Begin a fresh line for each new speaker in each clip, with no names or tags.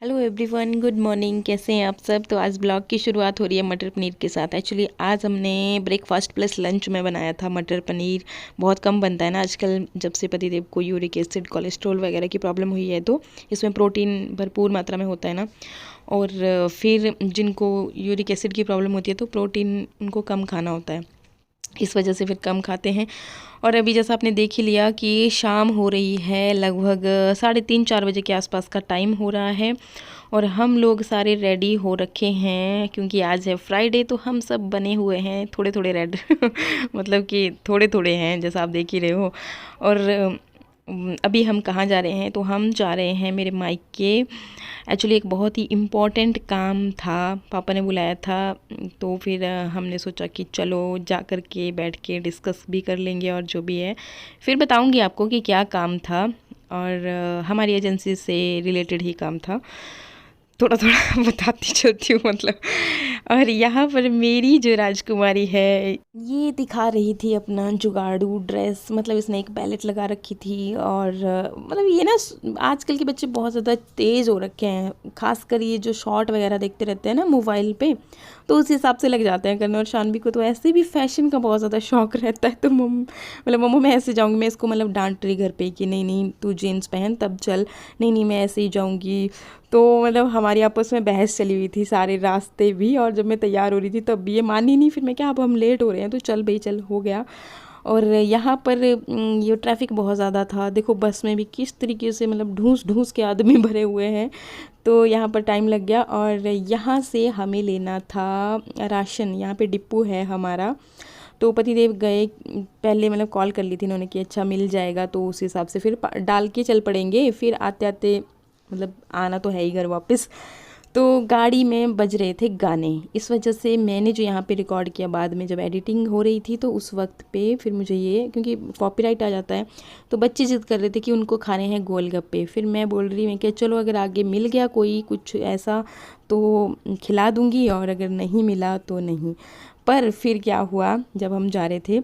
Hello everyone, good morning. कैसे हैं आप सब। तो आज ब्लॉग की शुरुआत हो रही है मटर पनीर के साथ। एक्चुअली आज हमने ब्रेकफास्ट प्लस लंच में बनाया था मटर पनीर। बहुत कम बनता है ना आजकल, जब से पतिदेव को यूरिक एसिड कोलेस्ट्रॉल वगैरह की प्रॉब्लम हुई है, तो इसमें प्रोटीन भरपूर मात्रा में होता है ना। और फिर जिनको यूरिक एसिड की प्रॉब्लम होती है तो प्रोटीन उनको कम खाना होता है, इस वजह से फिर कम खाते हैं। और अभी जैसा आपने देख ही लिया कि शाम हो रही है, लगभग 3:30-4 बजे के आसपास का टाइम हो रहा है। और हम लोग सारे रेडी हो रखे हैं क्योंकि आज है फ्राइडे, तो हम सब बने हुए हैं थोड़े थोड़े रेड मतलब कि थोड़े थोड़े हैं, जैसा आप देख ही रहे हो। और अभी हम कहाँ जा रहे हैं, तो हम जा रहे हैं मेरे मायके। एक्चुअली एक बहुत ही इम्पॉर्टेंट काम था, पापा ने बुलाया था। तो फिर हमने सोचा कि चलो जा कर के बैठ के डिस्कस भी कर लेंगे, और जो भी है फिर बताऊंगी आपको कि क्या काम था। और हमारी एजेंसी से रिलेटेड ही काम था, थोड़ा थोड़ा बताती चलती हूँ मतलब। और यहाँ पर मेरी जो राजकुमारी है, ये दिखा रही थी अपना जुगाड़ू ड्रेस। मतलब इसने एक पैलेट लगा रखी थी। और मतलब ये ना, आजकल के बच्चे बहुत ज़्यादा तेज़ हो रखे हैं, खासकर ये जो शॉर्ट वगैरह देखते रहते हैं ना मोबाइल पे, तो उस हिसाब से लग जाते हैं करने। और शानवी को तो ऐसे भी फैशन का बहुत ज़्यादा शौक रहता है। तो मम्मा मैं ऐसे जाऊँगी, मैं इसको मतलब डांट रही घर पे कि नहीं नहीं तू जीन्स पहन तब चल, नहीं नहीं मैं ऐसे ही जाऊँगी। तो मतलब हमारी आपस में बहस चली हुई थी सारे रास्ते भी। और जब मैं तैयार हो रही थी तब भी ये मानी नहीं। फिर मैं क्या, अब हम लेट हो रहे हैं तो चल भाई चल, हो गया। और यहाँ पर ये ट्रैफिक बहुत ज़्यादा था। देखो बस में भी किस तरीके से मतलब ढूंस ढूंस के आदमी भरे हुए हैं, तो यहाँ पर टाइम लग गया। और यहाँ से हमें लेना था राशन, यहाँ पे डिपो है हमारा। तो पतिदेव गए पहले, मतलब कॉल कर ली थी इन्होंने कि अच्छा मिल जाएगा, तो उस हिसाब से फिर डाल के चल पड़ेंगे। फिर आते आते मतलब आना तो है ही घर वापस। तो गाड़ी में बज रहे थे गाने, इस वजह से मैंने जो यहाँ पे रिकॉर्ड किया बाद में जब एडिटिंग हो रही थी, तो उस वक्त पे फिर मुझे ये, क्योंकि कॉपीराइट आ जाता है, तो बच्चे जिद कर रहे थे कि उनको खाने हैं गोलगप्पे। फिर मैं बोल रही, मैं क्या चलो अगर आगे मिल गया कोई कुछ ऐसा तो खिला दूँगी, और अगर नहीं मिला तो नहीं। पर फिर क्या हुआ, जब हम जा रहे थे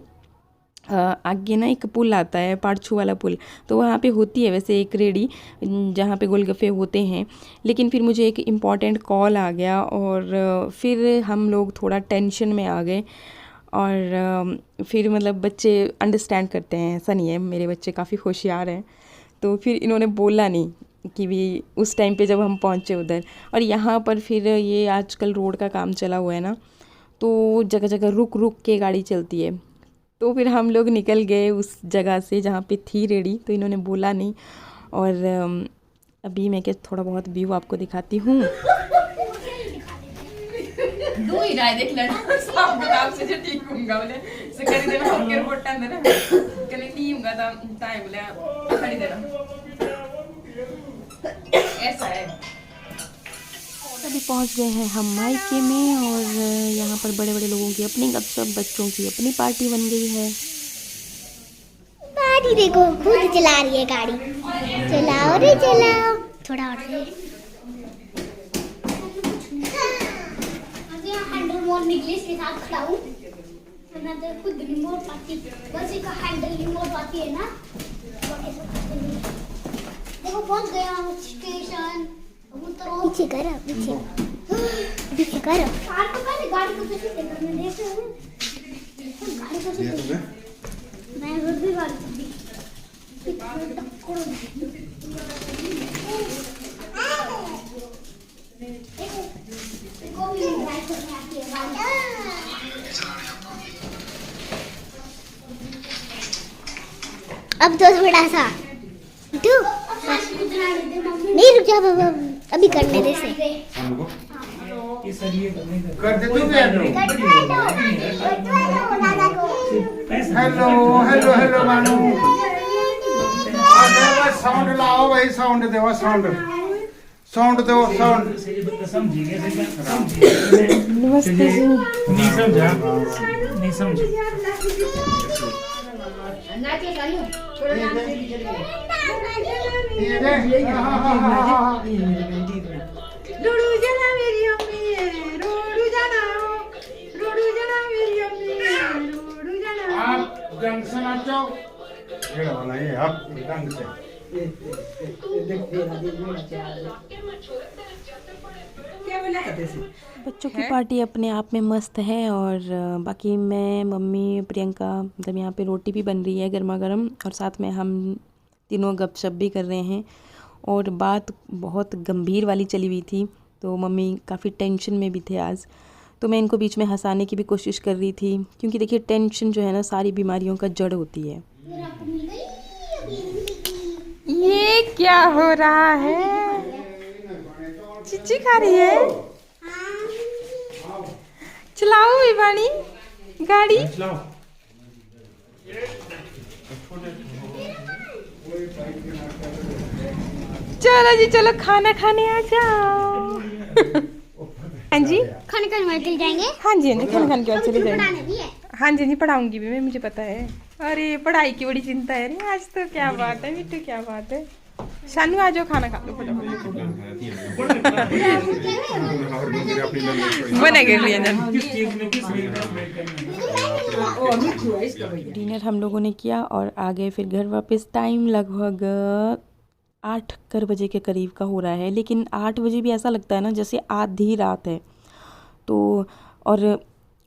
आगे ना एक पुल आता है, पाड़छू वाला पुल, तो वहाँ पे होती है वैसे एक रेडी जहाँ पे गोलगप्पे होते हैं। लेकिन फिर मुझे एक इम्पॉर्टेंट कॉल आ गया, और फिर हम लोग थोड़ा टेंशन में आ गए। और फिर मतलब बच्चे अंडरस्टैंड करते हैं, ऐसा नहीं है, मेरे बच्चे काफ़ी होशियार हैं। तो फिर इन्होंने बोला नहीं कि भी उस टाइम पे जब हम पहुँचे उधर। और यहाँ पर फिर ये आजकल रोड का काम चला हुआ है ना, तो जगह जगह रुक रुक के गाड़ी चलती है। तो फिर हम लोग निकल गए उस जगह से जहाँ पे थी रेडी, तो इन्होंने बोला नहीं। और अभी मैं क्या थोड़ा बहुत व्यू आपको दिखाती हूँ। दो ही राय देख लेना सब गुलाब से जो ठीक होगा बोले से कर देना, हम के रिपोर्ट टाइम देना कने नहीं होगा तो टाइम बोले खड़ी देना, ऐसा है। अभी पहुंच गए हैं हम मायके में, और यहाँ पर बड़े बड़े लोगों की अपनी गपशप, बच्चों की अपनी पार्टी बन गई है।
गाड़ी देखो खुद चला रही है गाड़ी, चलाओ रे चलाओ, थोड़ा और हैंडल मोड निकले के साथ खिलाऊं, वरना तो खुद रिमोट पाती, बस एक हैंडल रिमोट पाती है ना। देखो पहुंच गया हम स्टेशन। पीछे कर, पीछे पीछे कर, कार को पहले गाड़ी को पीछे कर, मैं देख रहा हूं गाड़ी को पीछे, मैं रोड भी बात कर दी। अब तो थोड़ा सा नहीं, रुक जा बाबा, अभी करने दे से
कर दे तू भी। हेलो हेलो हेलो मानू, साउंड लाओ भाई, साउंड दो, साउंड साउंड दो, साउंड।
नमस्ते जी।
नहीं समझा, नहीं समझा।
ये दे, हाँ
रोडू जाना मेरी अम्मी, रोडू जाना, रोडू जाना मेरी अम्मी, रोडू जाना।
आप ढंग से नाचो, ये वाला ये आप ढंग से।
बच्चों की पार्टी अपने आप में मस्त है। और बाकी मैं, मम्मी, प्रियंका, मतलब यहाँ पे रोटी भी बन रही है गर्मा गर्म, और साथ में हम तीनों गपशप भी कर रहे हैं। और बात बहुत गंभीर वाली चली हुई थी, तो मम्मी काफ़ी टेंशन में भी थे आज। तो मैं इनको बीच में हंसाने की भी कोशिश कर रही थी, क्योंकि देखिए टेंशन जो है ना सारी बीमारियों का जड़ होती है। ये क्या हो रहा है? चिच्ची खा रही है। चलाओ विवानी गाड़ी। चलो जी, चलो खाना खाने आ जाओ। हाँ जी,
खाने खाने में चले जाएंगे।
हाँ जी, हाँ जी, खाना खाने के बाद चले जाएंगे।
पढ़ाने भी है।
हाँ जी, नहीं पढ़ाऊंगी भी मैं, मुझे पता है। अरे पढ़ाई की बड़ी चिंता है। अरे आज तो क्या बात है बिट्टू, क्या बात है। शानू आ जाओ, खाना खा लो फटाफट। बना के लिया जान। डिनर हम लोगों ने किया और आ गए फिर घर वापस। टाइम लगभग 8 बजे के करीब का हो रहा है, लेकिन 8 बजे भी ऐसा लगता है ना जैसे आधी रात है। तो और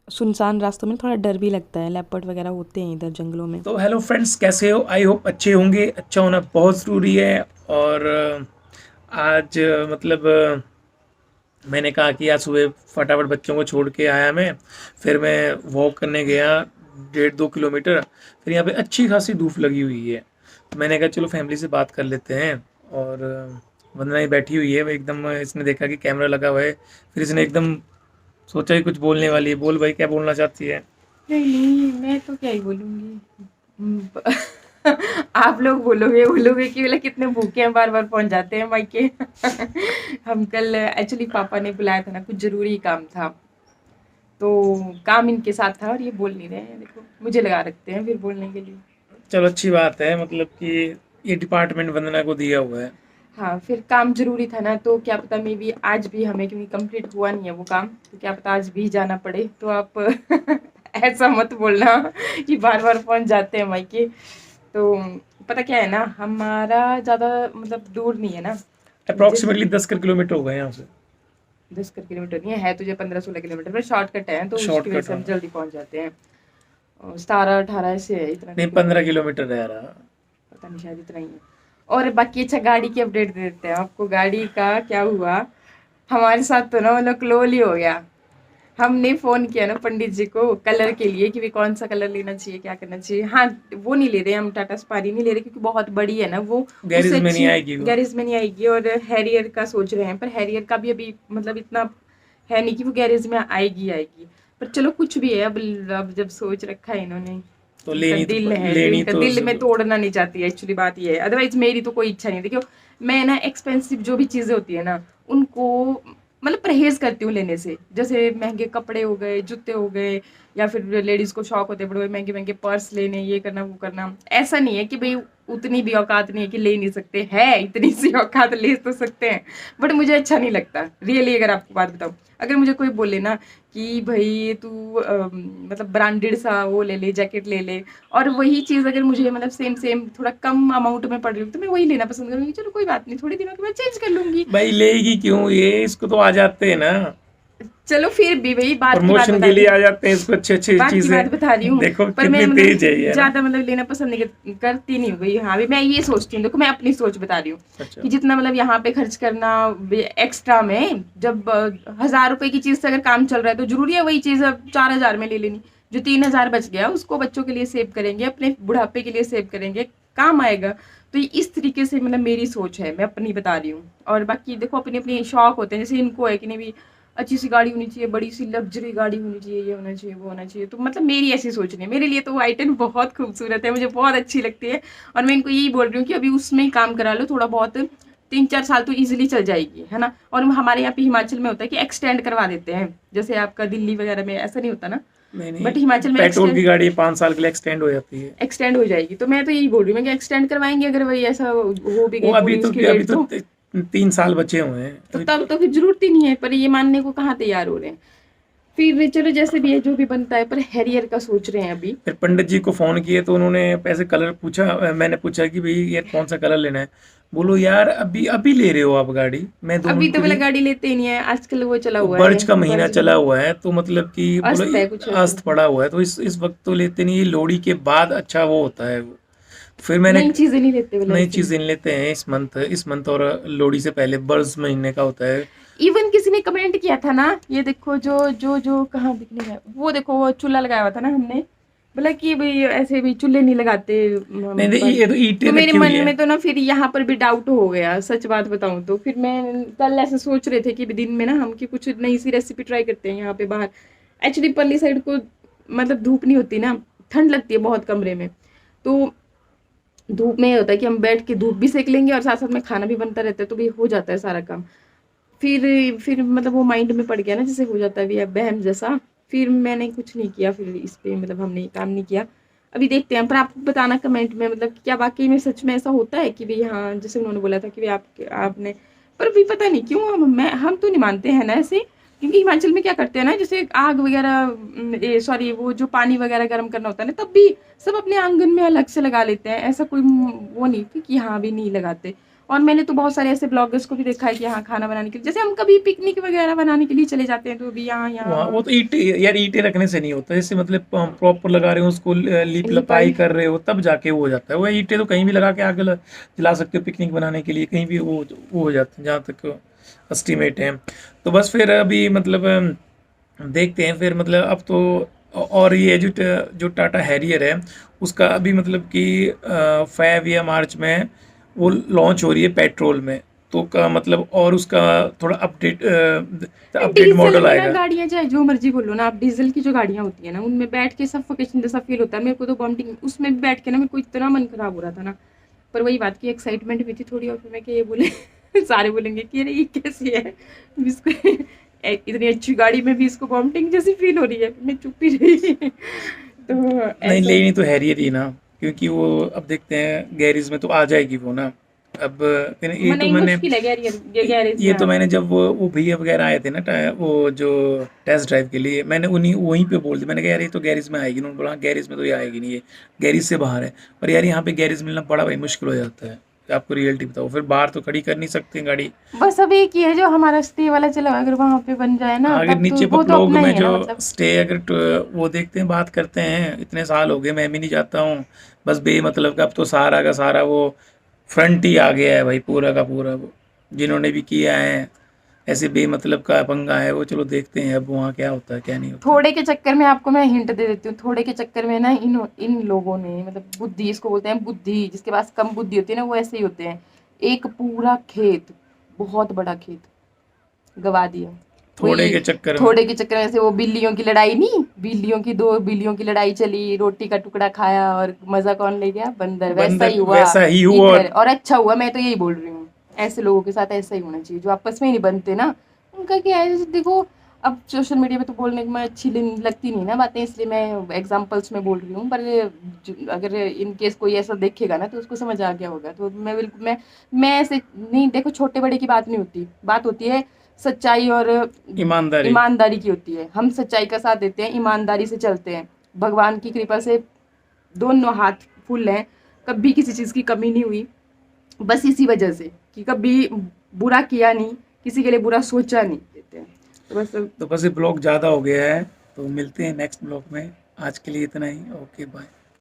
सुनसान रास्तों में थोड़ा डर भी लगता है, लेपर्ड वगैरह होते हैं इधर जंगलों में।
तो हेलो फ्रेंड्स, कैसे हो? आई होप अच्छे होंगे। अच्छा होना बहुत ज़रूरी है। और आज मैंने कहा कि आज सुबह फटाफट बच्चों को छोड़ के आया मैं। फिर मैं वॉक करने गया 1.5-2 किलोमीटर। फिर यहाँ पे अच्छी खासी धूप लगी हुई है, तो मैंने कहा चलो फैमिली से बात कर लेते हैं। और वंदना ही बैठी हुई है, एकदम इसने देखा कि कैमरा लगा हुआ है, फिर इसने एकदम सोचा ही कुछ बोलने वाली है। बोल भाई, क्या बोलना चाहती है?
नहीं, मैं तो क्या ही बोलूँगी। आप लोग बोलोगे कि बोले कितने भूखे हैं, बार बार पहुंच जाते हैं मायके। हम कल एक्चुअली पापा ने बुलाया था ना, कुछ ज़रूरी काम था, तो काम इनके साथ था और ये बोल नहीं रहे हैं। देखो मुझे लगा रखते हैं फिर बोलने के लिए।
चलो अच्छी बात है, मतलब कि ये डिपार्टमेंट वंदना को दिया हुआ है।
हाँ, फिर काम जरूरी था ना, तो क्या पता मे भी आज भी हमें, क्योंकि कंप्लीट हुआ नहीं है वो काम, तो क्या पता आज भी जाना पड़े। तो आप ऐसा मत बोलना कि बार बार पहुंच जाते हैं मायके। तो पता क्या है ना, हमारा ज़्यादा मतलब दूर नहीं है ना,
अप्रोक्सीमेटली 10 किलोमीटर हो गए यहाँ से।
10 किलोमीटर नहीं है, तुझे 15-16 किलोमीटर में शॉर्टकट है, तो उसकी वजह से हम जल्दी पहुंच जाते हैं। 17-18 ऐसे है, इतना
नहीं 15 किलोमीटर रह रहा,
पता नहीं, शायद इतना ही है। और बाकी अच्छा, गाड़ी की अपडेट दे देते हैं आपको। गाड़ी का क्या हुआ हमारे साथ, तो ना मतलब क्लोल ही हो गया। हमने फ़ोन किया ना पंडित जी को कलर के लिए कि भी कौन सा कलर लेना चाहिए, क्या करना चाहिए। हाँ, वो नहीं ले रहे हम, टाटा सफारी नहीं ले रहे, क्योंकि बहुत बड़ी है ना वो,
गैरेज में नहीं आएगी,
गैरेज में नहीं आएगी। और हैरियर का सोच रहे हैं, पर हैरियर का भी अभी मतलब इतना है नहीं कि वो गैरेज में आएगी। पर चलो कुछ भी है, अब जब सोच रखा है इन्होंने,
तो लेनी
दिल है, दिल में तोड़ना नहीं चाहती है। एक्चुअली बात ये है, अदरवाइज मेरी तो कोई इच्छा नहीं। देखो मैं ना एक्सपेंसिव जो भी चीज़ें होती है ना, उनको मतलब परहेज करती हूँ लेने से। जैसे महंगे कपड़े हो गए, जूते हो गए, या फिर लेडीज़ को शौक होते हैं बड़े महंगे महंगे पर्स लेने, ये करना वो करना। ऐसा नहीं है कि भाई उतनी भी औकात नहीं है कि ले नहीं सकते, है इतनी सी औकात, ले तो सकते हैं, बट मुझे अच्छा नहीं लगता रियली। अगर आपको बात बताऊँ, अगर मुझे कोई बोले ना कि भाई तू मतलब ब्रांडेड सा वो ले ले, जैकेट ले ले, और वही चीज़ अगर मुझे मतलब सेम थोड़ा कम अमाउंट में पड़ रही हो, तो मैं वही लेना पसंद करूँगी। चलो कोई बात नहीं, थोड़े दिनों के बाद चेंज कर लूंगी।
भाई लेगी क्यों, ये इसको तो आ जाते हैं ना।
चलो फिर भी भाई
प्रमोशन के लिए आ जाते हैं, इसको अच्छी चीजें
बात बता रही हूँ।
देखो
पर मैं
कितनी तेज है ये,
ज्यादा मतलब लेना पसंद नहीं करती नहीं भाई। हाँ, मैं ये सोचती हूँ, देखो मैं अपनी सोच बता रही हूँ।
अच्छा।
कि जितना मतलब यहाँ पे खर्च करना एक्स्ट्रा में, जब 1000 रुपए की चीज से अगर काम चल रहा है, तो जरूरी है वही चीज अब 4000 में ले लेनी। जो 3000 बच गया उसको बच्चों के लिए सेव करेंगे, अपने बुढ़ापे के लिए सेव करेंगे, काम आएगा। तो इस तरीके से मतलब मेरी सोच है, मैं अपनी बता रही हूँ। और बाकी देखो अपने अपने शौक होते हैं, जैसे इनको है कि नहीं भी अच्छी सी गाड़ी होनी चाहिए, बड़ी सी लग्जरी गाड़ी होनी चाहिए, ये होना चाहिए, वो होना चाहिए। तो मतलब मेरी ऐसी सोच नहीं है। मेरे लिए तो वो i10 बहुत खूबसूरत है, मुझे बहुत अच्छी लगती है। और मैं इनको यही बोल रही हूँ कि अभी उसमें ही काम करा लो थोड़ा बहुत, 3-4 साल तो इजीली चल जाएगी, है ना। और हमारे यहाँ पे हिमाचल में होता है कि एक्सटेंड करवा देते हैं, जैसे आपका दिल्ली वगैरह में ऐसा नहीं होता ना।
नहीं,
बट हिमाचल में
पेट्रोल की गाड़ी 5 साल के लिए एक्सटेंड हो जाती है,
एक्सटेंड हो जाएगी। तो मैं तो यही बोल रही हूँ कि एक्सटेंड करवाएंगे, अगर वही ऐसा हो भी गई।
अभी तो 3 साल बचे हुए हैं,
तो तब तो फिर जरूरत ही नहीं है। पर ये मानने को कहाँ तैयार हो रहे हैं। फिर चलो जैसे भी है जो भी बनता है, पर हैरियर का सोच रहे हैं अभी।
फिर पंडित जी को फोन किए तो उन्होंने पैसे कलर पूछा, मैंने पूछा कि भाई यार कौन सा कलर लेना है। बोलो यार अभी अभी ले रहे हो आप गाड़ी, मैं दो
अभी
मिनट
तो
के
बोला
लिए।
गाड़ी लेते ही नहीं है आजकल, वो चला
तो
हुआ
बर्ज
है
का महीना
बर्ज
चला हुआ है तो मतलब कि बोलो
अस्त है कुछ ऐसे।
अस्त पड़ा हुआ है, तो इस वक्त तो लेते नहीं, ये लोहड़ी के बाद अच्छा वो होता है वो। फिर मैंने
नई चीजें नहीं लेते बोला
नई
ऐसे।
चीज इन लेते हैं इस मंथ और लोहड़ी से पहले बर्ज महीने का होता है।
इवन किसी ने कमेंट किया था ना, ये देखो जो जो जो कहाँ दिखने का, वो देखो वो चूल्हा लगाया हुआ था ना हमने, बोला कि भाई ऐसे भी चूल्हे नहीं लगाते
नहीं नहीं, ये तो ईंटें
तो मेरे
रखी हुई
मन
है।
में तो ना फिर यहाँ पर भी डाउट हो गया, सच बात बताऊं तो। फिर मैं कल ऐसे सोच रहे थे कि दिन में ना हम कि कुछ नई सी रेसिपी ट्राई करते हैं यहाँ पे बाहर। एक्चुअली परली साइड को मतलब धूप नहीं होती ना, ठंड लगती है बहुत कमरे में, तो धूप में ये होता है कि हम बैठ के धूप भी सेक लेंगे और साथ साथ में खाना भी बनता रहता है, तो भी हो जाता है सारा काम। फिर मतलब वो माइंड में पड़ गया ना, जैसे हो जाता है भी बहम जैसा। फिर मैंने कुछ नहीं किया, फिर इस पे मतलब हमने ये काम नहीं किया। अभी देखते हैं, पर आप बताना कमेंट में मतलब कि क्या वाकई में सच में ऐसा होता है कि भाई हाँ, जैसे उन्होंने बोला था कि भाई आपने, पर भी पता नहीं क्यों हम तो नहीं मानते हैं ना ऐसे। क्योंकि हिमाचल में क्या करते हैं ना, जैसे आग वगैरह सॉरी वो जो पानी वगैरह गर्म करना होता है ना, तब भी सब अपने आंगन में अलग से लगा लेते हैं, ऐसा कोई वो नहीं थी कि हाँ भी नहीं लगाते। और मैंने तो बहुत सारे ऐसे ब्लॉगर्स को भी देखा है कि यहाँ खाना बनाने के लिए, जैसे हम कभी पिकनिक वगैरह बनाने के लिए चले जाते हैं तो भी यहाँ
वहाँ वो
यहाँ
तो ईंटें यार, ईंटें रखने से नहीं होता, जैसे मतलब प्रॉपर लगा रहे हो उसको, लीप लपाई
लिपाई।
कर रहे हो तब जाके वो हो जाता है। वो ईंटें तो कहीं भी लगा के आग जला सकते हो पिकनिक बनाने के लिए, कहीं भी वो हो जाता है जहाँ तक एस्टिमेट है। तो बस फिर अभी मतलब देखते हैं फिर मतलब अब तो। और ये जो टाटा हैरियर है उसका अभी मतलब कि फेब या मार्च में वो लॉन्च हो रही है पेट्रोल में, तो का मतलब और उसका थोड़ा अपडेट
डीजल
मॉडल
में ना
आएगा।
गाड़ियां चाहे जो मर्जी बोलो ना आप, डीजल की जो गाड़ियां होती है ना उनमें बैठ के सफोकेशन जैसा फील होता है मेरे को, तो वॉमिटिंग उसमें भी बैठ के ना मेरे को इतना मन खराब हो रहा था ना। पर वही बात की एक्साइटमेंट भी थी थोड़ी, और फिर मैं कि ये बोले सारे बोलेंगे कि अरे ये कैसी है इसको इतनी अच्छी गाड़ी में भी इसको वॉमिटिंग जैसी फील हो रही है, मैं चुप ही रही। तो
नहीं
ऐसा
लेनी तो हैरियर ही ना, क्योंकि वो अब देखते हैं गैरेज में तो आ जाएगी वो ना। अब ये तो
नहीं
मैंने
मुश्किल है गैरेज
ये
में
तो
आना।
मैंने जब वो भैया वगैरह आए थे ना वो जो टेस्ट ड्राइव के लिए, मैंने उन्हीं वहीं पे बोल दिया, मैंने कहा यार ये तो गैरेज में आएगी। उन्होंने बोला गैरेज में तो ये आएगी नहीं, ये गैरेज से बाहर है। और यार यहाँ पे गैरेज मिलना बड़ा भाई मुश्किल हो जाता है, आपको रियलिटी बताओ, फिर बाहर तो खड़ी कर नहीं सकते गाड़ी।
बस अब एक ही है जो हमारा स्टे वाला चला हुआ है, अगर वहां पे बन जाए ना
अगर
तब तो
नीचे
वो तो
पपलोग
अपना
में
ही है
जो
ना मतलब।
स्टे अगर वो देखते हैं, बात करते हैं, इतने साल हो गए मैं भी नहीं जाता हूँ, बस बेमतलब का अब तो सारा का सारा वो फ्रंट ही आ गया है भाई, पूरा का पूरा वो जिन्होंने भी किया है ऐसे बेमतलब का पंगा है वो। चलो देखते हैं अब वहाँ क्या होता है क्या नहीं होता।
थोड़े के चक्कर में आपको मैं हिंट दे देती हूँ, थोड़े के चक्कर में ना इन लोगों ने मतलब बुद्धि, इसको बोलते हैं बुद्धि, जिसके पास कम बुद्धि होती है ना वो ऐसे ही होते हैं। एक पूरा खेत, बहुत बड़ा खेत गवा दिया।
थोड़े
वही
के चक्कर में
थोड़े के चक्कर में से वो बिल्लियों की लड़ाई नहीं, बिल्लियों की दो बिल्लियों की लड़ाई चली, रोटी का टुकड़ा खाया और मजा कौन ले गया, बंदर। वैसा ही हुआ
वैसा ही हुआ।
इधर, और अच्छा हुआ, मैं तो यही बोल रही हूँ। ऐसे लोगों के साथ ऐसा ही होना चाहिए जो आपस में ही नहीं बनते ना, उनका क्या है, जैसे देखो अब सोशल मीडिया पे तो बोलने में अच्छी लगती नहीं ना बातें, इसलिए मैं एग्जांपल्स में बोल रही हूँ। पर अगर इन केस कोई ऐसा देखेगा ना तो उसको समझ आ गया होगा। तो मैं बिल्कुल मैं ऐसे नहीं, देखो छोटे बड़े की बात नहीं होती, बात होती है सच्चाई और
ईमानदारी।
ईमानदारी की होती है। हम सच्चाई का साथ देते हैं, ईमानदारी से चलते हैं, भगवान की कृपा से दोनों हाथ फुल हैं, कभी किसी चीज़ की कमी नहीं हुई। बस इसी वजह से कि कभी बुरा किया नहीं, किसी के लिए बुरा सोचा नहीं देते हैं। तो बस
तो बस ये ब्लॉग ज़्यादा हो गया है, तो मिलते हैं नेक्स्ट ब्लॉग में। आज के लिए इतना ही, ओके बाय।